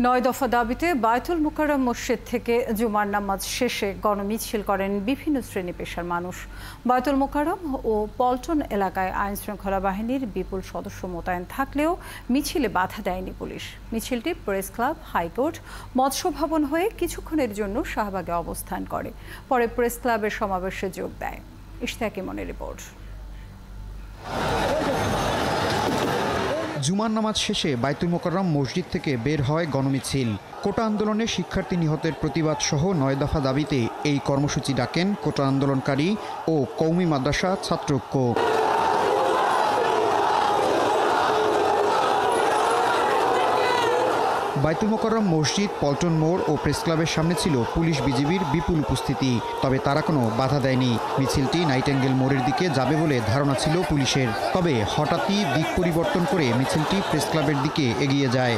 9 দফা দাবিতে বায়তুল মোকাররম মসজিদ থেকে জুমার নামাজ শেষে গণমিছিল করেন বিভিন্ন শ্রেণী পেশার মানুষ। বায়তুল মোকাররম ও পল্টন এলাকায় আইনশৃঙ্খলা বাহিনীর বিপুল সদস্য মোতায়েন থাকলেও মিছিলে বাধা দেয়নি পুলিশ। মিছিলটি প্রেস ক্লাব, হাইকোর্ট, মৎস্য ভবন হয়ে কিছুক্ষণের জন্য শাহবাগে অবস্থান করে, পরে প্রেস ক্লাবের সমাবেশে যোগ দেয়। ইশতিয়াক ইমনের রিপোর্ট। জুমার নামাজ শেষে বায়তুল মোকাররম মসজিদ থেকে বের হয় গণমিছিল। কোটা আন্দোলনে শিক্ষার্থী নিহতের প্রতিবাদ সহ 9 দফা দাবিতে এই কর্মসূচি ডাকেন কোটা আন্দোলনকারী ও কওমি মাদ্রাসা ছাত্রঐক্য। বায়তুল মোকাররম মসজিদ, পল্টন মোড় ও প্রেস ক্লাবের সামনে ছিল পুলিশ বিজিবির বিপুল উপস্থিতি, তবে তারা কোনো বাধা দেয়নি। মিছিলটি নাইটেঙ্গেল মোড়ের দিকে যাবে বলে ধারণা ছিল পুলিশের, তবে হঠাৎই দিক পরিবর্তন করে মিছিলটি প্রেস ক্লাবের দিকে এগিয়ে যায়।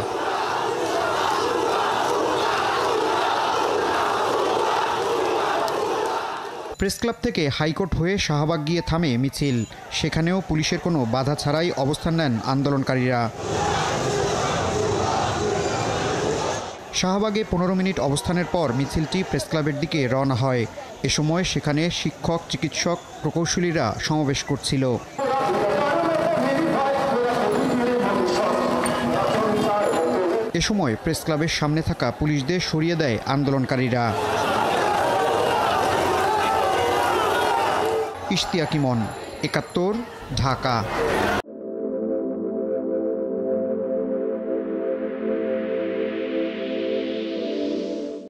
প্রেস ক্লাব থেকে হাইকোর্ট হয়ে শাহবাগ গিয়ে থামে মিছিল। সেখানেও পুলিশের কোনো বাধা ছাড়াই অবস্থান নেন আন্দোলনকারীরা। শাহবাগে 15 মিনিট অবস্থানের পর মিছিলটি প্রেস ক্লাবের দিকে রওনা হয়। এ সময় সেখানে শিক্ষক, চিকিৎসক, প্রকৌশলীরা সমাবেশ করছিল। এ সময় প্রেস ক্লাবের সামনে থাকা পুলিশদের সরিয়ে দেয় আন্দোলনকারীরা। ইশতিয়াক ইমন, 71, ঢাকা।